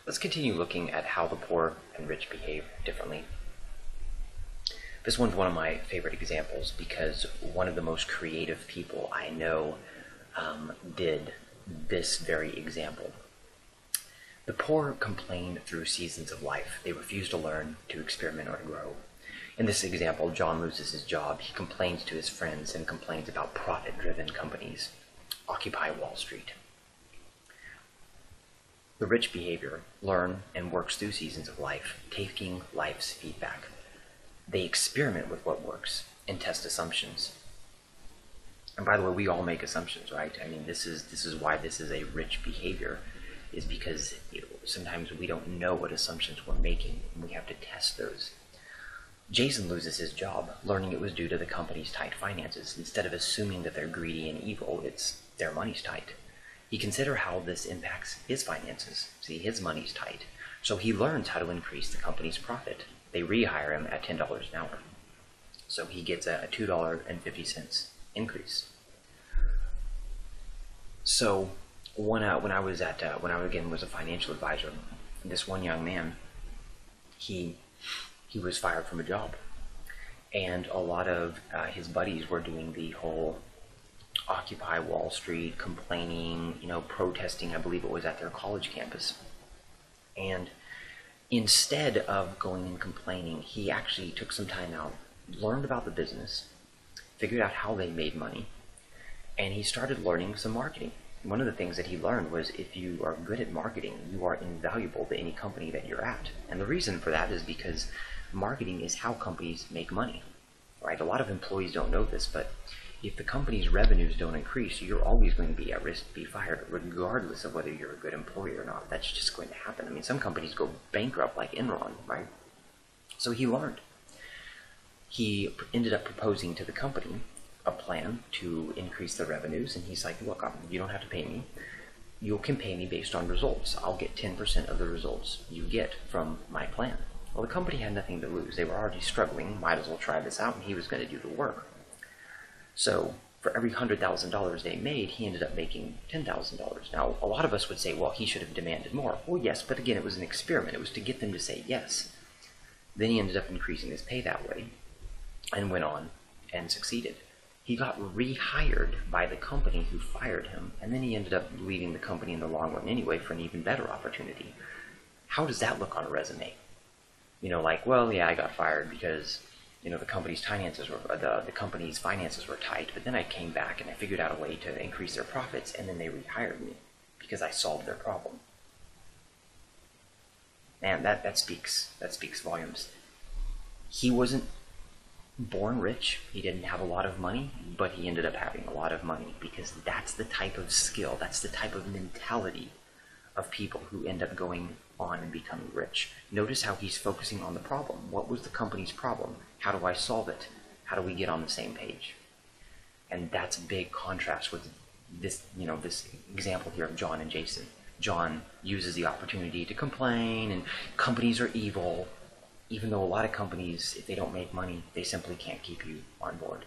Let's continue looking at how the poor and rich behave differently. This one's one of my favorite examples because one of the most creative people I know did this very example. The poor complain through seasons of life. They refuse to learn, to experiment, or to grow. In this example, John loses his job. He complains to his friends and complains about profit-driven companies. Occupy Wall Street. The rich behavior learn and works through seasons of life, taking life's feedback. They experiment with what works and test assumptions. And by the way, we all make assumptions, right? I mean, this is why this is a rich behavior, is because sometimes we don't know what assumptions we're making, and we have to test those. Jason loses his job, learning it was due to the company's tight finances. Instead of assuming that they're greedy and evil, it's their money's tight. He considers how this impacts his finances. See, his money's tight. So he learns how to increase the company's profit. They rehire him at $10 an hour. So he gets a $2.50 increase. So when I was again was a financial advisor, this one young man, he was fired from a job, and a lot of his buddies were doing the whole Occupy Wall Street, complaining, protesting. I believe it was at their college campus. And instead of going and complaining, he actually took some time out, learned about the business, figured out how they made money, and he started learning some marketing. One of the things that he learned was if you are good at marketing, you are invaluable to any company that you're at. And the reason for that is because marketing is how companies make money, right? A lot of employees don't know this, but if the company's revenues don't increase, you're always going to be at risk to be fired, regardless of whether you're a good employee or not. That's just going to happen. I mean, some companies go bankrupt, like Enron, right? So he learned. He ended up proposing to the company a plan to increase the revenues, and he's like, look, you don't have to pay me. You can pay me based on results. I'll get 10% of the results you get from my plan. Well, the company had nothing to lose. They were already struggling. Might as well try this out, and he was going to do the work. So for every $100,000 they made, he ended up making $10,000. Now, a lot of us would say, well, he should have demanded more. Well, yes, but again, it was an experiment. It was to get them to say yes. Then he ended up increasing his pay that way and went on and succeeded. He got rehired by the company who fired him, and then he ended up leaving the company in the long run anyway for an even better opportunity. How does that look on a resume? Like, well, yeah, I got fired because the company's finances were tight, but then I came back and I figured out a way to increase their profits, and then they rehired me because I solved their problem. Man, that speaks volumes. He wasn't born rich. He didn't have a lot of money, but he ended up having a lot of money because that's the type of skill, that's the type of mentality of people who end up going on and becoming rich. Notice how he's focusing on the problem. What was the company's problem? How do I solve it? How do we get on the same page? And that's a big contrast with this, this example here of John and Jason. John uses the opportunity to complain, and companies are evil, even though a lot of companies, if they don't make money, they simply can't keep you on board.